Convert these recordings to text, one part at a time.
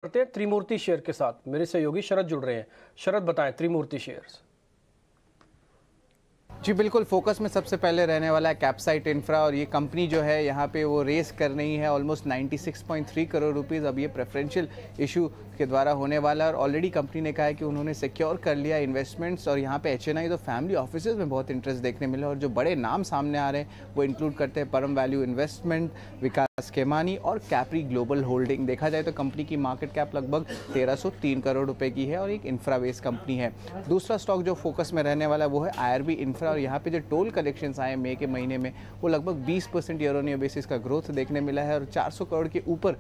करते हैं त्रिमूर्ति शेयर के साथ। मेरे सहयोगी शरद जुड़ रहे हैं। शरद बताएं त्रिमूर्ति शेयर्स। जी बिल्कुल, फोकस में सबसे पहले रहने वाला है कैपसाइट इंफ्रा, और ये कंपनी जो है यहाँ पे वो रेस कर रही है ऑलमोस्ट 96.3 करोड़ रुपीज़। अब ये प्रेफरेंशियल इशू के द्वारा होने वाला है और ऑलरेडी कंपनी ने कहा है कि उन्होंने सिक्योर कर लिया इन्वेस्टमेंट्स। और यहाँ पे HNI तो फैमिली ऑफिसेज में बहुत इंटरेस्ट देखने मिला, और जो बड़े नाम सामने आ रहे हैं वो इंक्लूड करते हैं परम वैल्यू इन्वेस्टमेंट, विकास खेमानी और कैप्री ग्लोबल होल्डिंग। देखा जाए तो कंपनी की मार्केट कैप लगभग 1303 करोड़ रुपए की है और एक इंफ्रा बेस्ड कंपनी है। दूसरा स्टॉक जो फोकस में रहने वाला है वो है IRB इंफ्रा, और यहाँ पे जो टोल कलेक्शंस आए मई के महीने में वो लगभग 20% ईयर ऑन ईयर बेसिस का ग्रोथ देखने मिला है और 400 करोड़ के ऊपर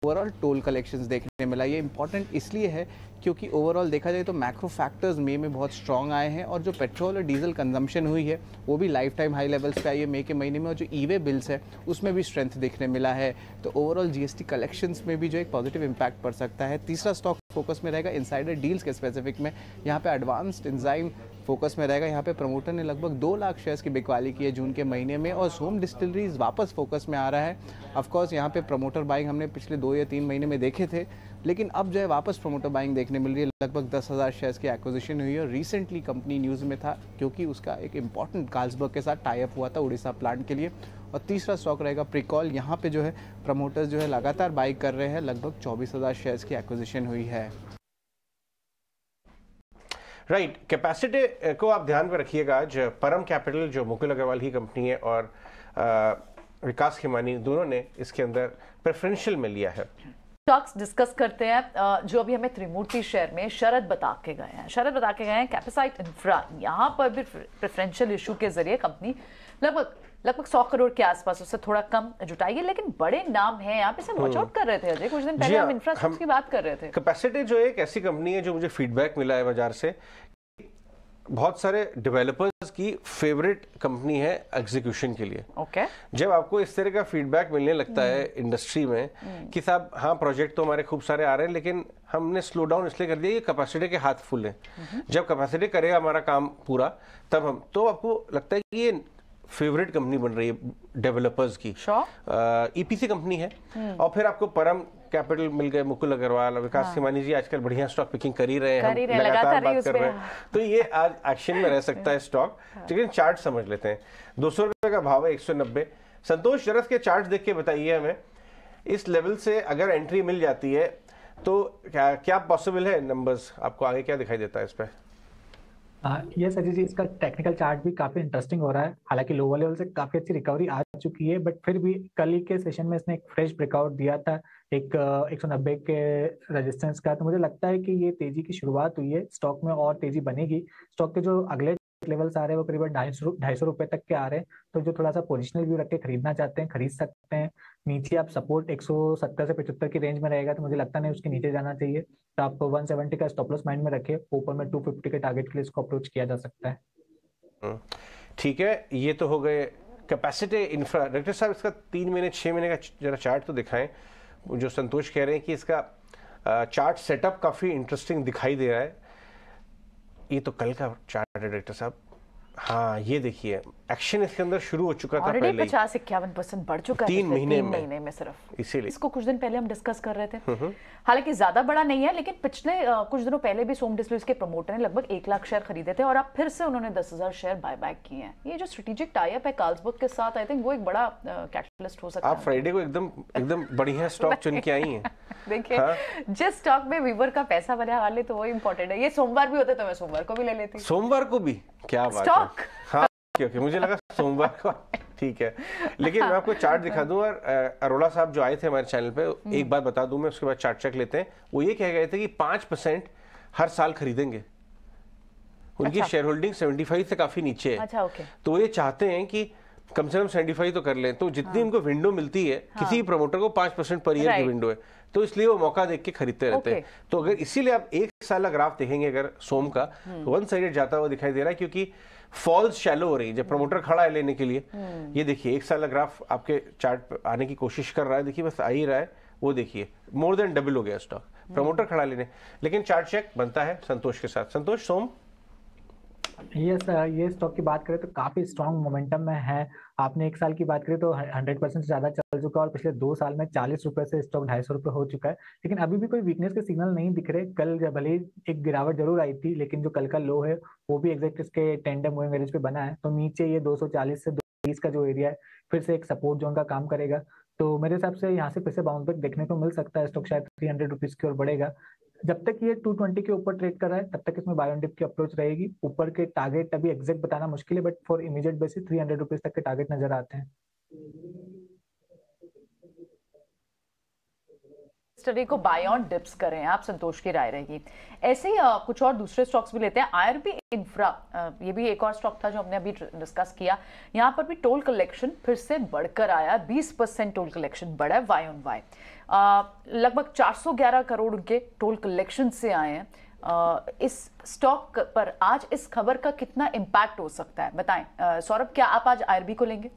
ओवरऑल टोल कलेक्शंस देखने मिला। ये इंपॉर्टेंट इसलिए है क्योंकि ओवरऑल देखा जाए तो मैक्रो फैक्टर्स मई में बहुत स्ट्रॉन्ग आए हैं, और जो पेट्रोल और डीजल कंजम्पशन हुई है वो भी लाइफ टाइम हाई लेवल्स पे आई है मई के महीने में, और जो ईवे बिल्स है उसमें भी स्ट्रेंथ देखने मिला है। तो ओवरऑल GST कलेक्शंस में भी जो एक पॉजिटिव इंपैक्ट पड़ सकता है। तीसरा स्टॉक फोकस में रहेगा इनसाइडर डील्स के स्पेसिफिक में। यहाँ पे एडवांस्ड एंजाइम फोकस में रहेगा। यहाँ पे प्रमोटर ने लगभग 2 लाख शेयर्स की बिकवाली की है जून के महीने में, और सोम डिस्टिलरीज वापस फोकस में आ रहा है। ऑफकोर्स यहाँ पे प्रमोटर बाइंग हमने पिछले 2 या 3 महीने में देखे थे, लेकिन अब जो है वापस प्रमोटर बाइंग देखने मिल रही है। लगभग 10,000 शेयर्स की एक्विजिशन हुई है, और रिसेंटली कंपनी न्यूज़ में था क्योंकि उसका एक इंपॉर्टेंट कार्लसबर्ग के साथ टाई अप हुआ था उड़ीसा प्लांट के लिए। और तीसरा स्टॉक रहेगा प्रिकॉल। यहाँ पे जो है प्रमोटर्स जो है लगातार बाई कर रहे हैं, लगभग 24,000 शेयर्स की एक्विजिशन हुई है। राइट, कैपेसिटी को आप ध्यान में रखिएगा। आज परम कैपिटल जो मुकुल अग्रवाल की कंपनी है और विकास खेमानी दोनों ने इसके अंदर प्रेफरेंशियल में लिया है। स्टॉक्स डिस्कस करते हैं जो अभी हमें त्रिमूर्ति शेयर में शरद बता के गए हैं। शरद बता के गए हैं कैपेसाइट इंफ्रा, यहाँ पर भी प्रेफरेंशियल इशू के जरिए कंपनी लगभग 100 करोड़ के आसपास, उससे थोड़ा कम जुटाई है, लेकिन बड़े नाम हैं यहाँ पे। से वॉच आउट कर रहे थे अजय, कुछ दिन पहले हम इंफ्रास्ट्रक्चर की बात कर रहे थे। कैपेसिटी जो एक ऐसी कंपनी है जो मुझे फीडबैक मिला है बाजार से, बहुत सारे डेवलपर्स की फेवरेट कंपनी है एग्जीक्यूशन के लिए। ओके, जब आपको इस तरह का फीडबैक मिलने लगता है इंडस्ट्री में कि साहब हाँ प्रोजेक्ट तो हमारे खूब सारे आ रहे हैं लेकिन हमने स्लो डाउन इसलिए कर दिया, ये कैपेसिटी के हाथ फुल है। जब कैपेसिटी करेगा हमारा काम पूरा, तब हम तो आपको लगता है कि ये फेवरेट कंपनी बन रही है डेवलपर्स की। EPC कंपनी है। और फिर आपको परम कैपिटल मिल गए, मुकुल अग्रवाल, विकास खेमानी जी आजकल बढ़िया स्टॉक पिकिंग कर ही रहे हैं, हम लगातार बात कर रहे हैं, तो ये आज एक्शन में रह सकता है स्टॉक। लेकिन चार्ट समझ लेते हैं। 200 रुपए का भाव है, 190। संतोष जरा के चार्ट देख के बताइए हमें, इस लेवल से अगर एंट्री मिल जाती है तो क्या पॉसिबल है? नंबर्स आपको आगे क्या दिखाई देता है इस पर? ये सर जी, इसका टेक्निकल चार्ट भी काफी इंटरेस्टिंग हो रहा है। हालांकि लोअर लेवल से काफी अच्छी रिकवरी आ चुकी है, बट फिर भी कल ही के सेशन में इसने एक फ्रेश ब्रेकआउट दिया था एक 190 के रेजिस्टेंस का। तो मुझे लगता है कि ये तेजी की शुरुआत हुई है, स्टॉक में और तेजी बनेगी। स्टॉक के जो अगले लेवल्स आ रहे हैं वो करीबन 250 रुपए तक के आ रहे हैं। तो जो थोड़ा सा पोजिशनल व्यू रख के खरीदना चाहते हैं खरीद सकते हैं। नीचे आप सपोर्ट 170 से 75 की रेंज में रहेगा, तो मुझे लगता नहीं उसके नीचे जाना चाहिए। तो आप 170 का स्टॉप लॉस माइंड में रखिए। ऊपर में 250 के टारगेट के लिए इसको अप्रोच किया जा सकता है। ठीक है, ये तो हो गए कैपेसिटी इंफ्रा। डायरेक्टर साहब इसका 3 महीने 6 महीने का जरा चार्ट तो दिखाएं। जो संतोष कह रहे हैं कि इसका चार्ट सेटअप काफी इंटरेस्टिंग दिखाई दे रहा है। ये तो कल का चार्ट है डायरेक्टर साहब। हाँ, ये देखिए एक्शन इसके अंदर शुरू हो चुका था पहले ही। 50-51% बढ़ चुका है 3 महीने में सिर्फ। इसीलिए इसको कुछ दिन पहले हम डिस्कस कर रहे थे। हालांकि ज्यादा बड़ा नहीं है, लेकिन पिछले कुछ दिनों पहले भी सोम डिस्टिलरीज के प्रमोटर ने लगभग 1 लाख शेयर खरीदे थे, और अब फिर से उन्होंने 10,000 शेयर बाय बैक किए हैं। ये जो स्ट्रेटेजिक टाई अप है कार्लसबर्ग के साथ, आई थिंक वो एक बड़ा कैटलिस्ट हो सकता है। आप फ्राइडे को एकदम बढ़िया स्टॉक चुन के आई हैं। देखिए, जिस स्टॉक में वीवर का पैसा बना वाले, तो वो इंपॉर्टेंट है। ये सोमवार भी होते तो मैं सोमवार को भी ले लेती। सोमवार को भी? क्या बात है। हाँ, क्योंकि मुझे लगा सोमवार को। ठीक है, लेकिन मैं आपको चार्ट दिखा दूं। और अरोड़ा साहब जो आए थे हमारे चैनल पे, एक बात बता दूं मैं, उसके बाद चार्ट चेक लेते हैं। वो ये कह गए थे कि 5% हर साल खरीदेंगे। उनकी शेयर होल्डिंग 75 से काफी नीचे है। अच्छा, ओके। तो वो ये चाहते हैं कि कम से कम 75 तो कर लें। तो जितनी उनको विंडो मिलती है, किसी प्रमोटर को 5% पर ईयर की विंडो है, तो इसलिए वो मौका देख के खरीदते रहते हैं। तो अगर इसीलिए आप 1 साल का ग्राफ देखेंगे अगर सोम का, तो 1 साइडेड जाता हुआ दिखाई दे रहा है, क्योंकि फॉल्स शैलो हो रही है जब प्रमोटर खड़ा है लेने के लिए। ये देखिए 1 साल का ग्राफ आपके चार्ट पे आने की कोशिश कर रहा है। देखिए बस आ ही रहा है, वो देखिए मोर देन डबल हो गया स्टॉक, प्रमोटर खड़ा लेने। लेकिन चार्ट चेक बनता है संतोष के साथ। संतोष, सोम यस, ये स्टॉक की बात करें तो काफी स्ट्रॉन्ग मोमेंटम में है। आपने एक साल की बात करें तो 100% से ज्यादा चल चुका है और पिछले 2 साल में 40 रुपए से स्टॉक 250 रुपए हो चुका है। लेकिन अभी भी कोई वीकनेस के सिग्नल नहीं दिख रहे। कल भले ही एक गिरावट जरूर आई थी, लेकिन जो कल का लो है वो भी एग्जैक्ट इसके टेंडम मूविंग एवरेज पे बना है। तो नीचे ये 240 से 230 का जो एरिया है फिर से एक सपोर्ट जोन का काम करेगा। तो मेरे हिसाब से यहाँ से फिर से बाउंस बैक देखने को मिल सकता है। स्टॉक शायद 300 रुपीज की ओर बढ़ेगा। जब तक ये 220 के ऊपर ट्रेड कर रहा है तब तक इसमें बाय ऑन डिप की अप्रोच रहेगी। ऊपर के टारगेट अभी एग्जैक्ट बताना मुश्किल है, but for immediate basis 300 rupees तक के टारगेट नजर आते हैं। स्टडी को बाय ऑन डिप्स करें आप, संतोष की राय रहेगी। ऐसे ही कुछ और दूसरे स्टॉक्स भी लेते हैं। आईआरबी इंफ्रा, ये भी एक और स्टॉक था जो हमने अभी डिस्कस किया। यहाँ पर भी टोल कलेक्शन फिर से बढ़कर आया, 20% टोल कलेक्शन बढ़ा है वाई ऑन वाई। लगभग 411 करोड़ उनके टोल कलेक्शन से आए हैं। इस स्टॉक पर आज इस खबर का कितना इम्पैक्ट हो सकता है, बताएं। सौरभ, क्या आप आज आईआरबी को लेंगे?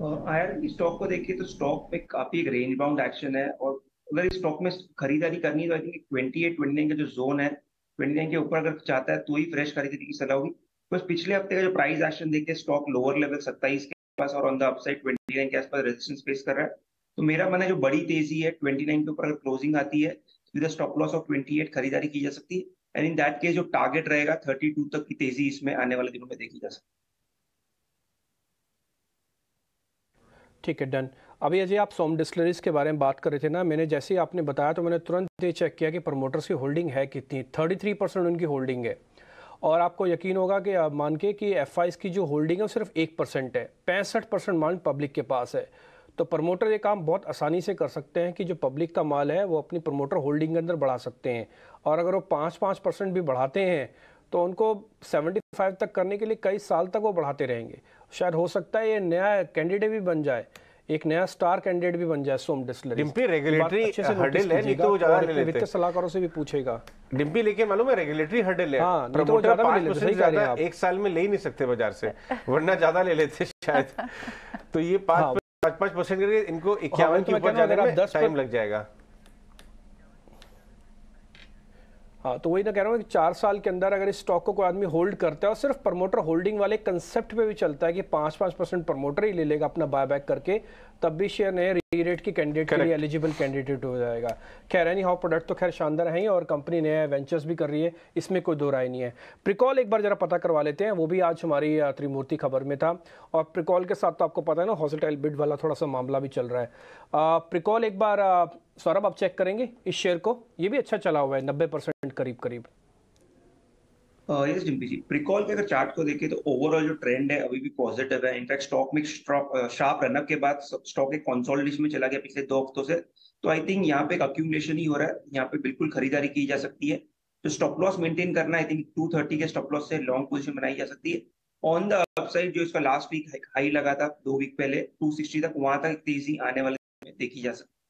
आईआरबी स्टॉक को देखिए तो स्टॉक में काफी एक रेंज बाउंड एक्शन है, और अगर इस स्टॉक में खरीदारी करनी है तो आई थिंक 28-29 का जो जोन है, 29 के ऊपर अगर चाहता है तो ही फ्रेश खरीदारी की सलाह होगी। बस पिछले हफ्ते का जो प्राइस एक्शन देखते हैं, स्टॉक लोअर लेवल 27 के पास और ऑन द अपसाइड 29 के आसपास रेजिस्टेंस फेस कर रहा है। तो मेरा मानना है जो बड़ी तेजी है 29 के ऊपर अगर क्लोजिंग आती है विद स्टॉप लॉस ऑफ 28 खरीदारी की जा सकती है। एंड इन दैट केस जो टारगेट रहेगा 32 तक की तेजी इसमें आने वाले दिनों में देखी जा सकती है। ठीक है, डन। अभी अजय, आप सोम डिस्टिलरीज के बारे में बात कर रहे थे ना, मैंने जैसे ही आपने बताया तो मैंने तुरंत ये चेक किया कि प्रमोटर्स की होल्डिंग है कितनी। 33% उनकी होल्डिंग है। और आपको यकीन होगा कि आप मान के कि एफआईज की जो होल्डिंग है वो सिर्फ 1% है। 65% माल पब्लिक के पास है। तो प्रमोटर ये काम बहुत आसानी से कर सकते हैं कि जो पब्लिक का माल है वो अपनी प्रमोटर होल्डिंग के अंदर बढ़ा सकते हैं। और अगर वो 5% भी बढ़ाते हैं तो उनको 75 तक करने के लिए कई साल तक वो बढ़ाते रहेंगे। शायद हो सकता है ये नया कैंडिडेट भी बन जाए, एक नया स्टार कैंडिडेट भी बन जाए सोम डिस्टिलरी। डिम्पी रेगुलेटरी हर्डल है, नहीं तो वो ज्यादा ले लेते। वित्तीय सलाहकारों से भी पूछेगा डिम्पी, लेकिन मालूम है रेगुलेटरी हर्डल है। हाँ, नहीं तो प्रमोटर ज्यादा भी ले 5% लेते, ज्यादा एक साल में ले ही नहीं सकते बाजार से, वरना ज्यादा ले लेते शायद। तो ये 5% करके इनको 51 के ऊपर जाने में टाइम लग जाएगा। हाँ, तो वही ना कह रहा हूँ कि 4 साल के अंदर अगर इस स्टॉक को कोई आदमी होल्ड करता है और सिर्फ प्रमोटर होल्डिंग वाले कंसेप्ट पे भी चलता है कि 5% प्रमोटर ही ले लेगा अपना बायबैक करके, तब भी शेयर नए री-रेट की कैंडिडेट के लिए एलिजिबल कैंडिडेट हो जाएगा। खैर एनी हाउ, प्रोडक्ट तो खैर शानदार है ही और कंपनी नया वेंचर्स भी कर रही है, इसमें कोई दो राय नहीं है। प्रिकॉल एक बार जरा पता करवा लेते हैं, वो भी आज हमारी त्रिमूर्ति खबर में था। और प्रिकॉल के साथ तो आपको पता है ना, हॉस्पिटल बिड वाला थोड़ा सा मामला भी चल रहा है। प्रिकॉल एक बार सौरभ आप चेक करेंगे इस शेयर को, ये भी अच्छा चला हुआ है 90% करीब। यस डिम्पी जी, प्रिकॉल के अगर चार्ट को देखें तो ओवरऑल जो ट्रेंड है अभी भी पॉजिटिव है। इनफैक्ट स्टॉक में शार्प रनअप के बाद स्टॉक एक कंसोलिडेशन में चला गया पिछले 2 हफ्तों से। तो आई थिंक यहाँ पे एक अक्यूमुलेशन ही हो रहा है, यहाँ पे बिल्कुल खरीदारी की जा सकती है। तो स्टॉप लॉस मेंटेन करना, आई थिंक 230 के स्टॉप लॉस से लॉन्ग पोजीशन बनाई जा सकती है। ऑन द अपसाइड जो इसका लास्ट वीक हाई लगा था 2 वीक पहले 260 तक, वहां तक तेजी आने वाले देखी जा सकती है।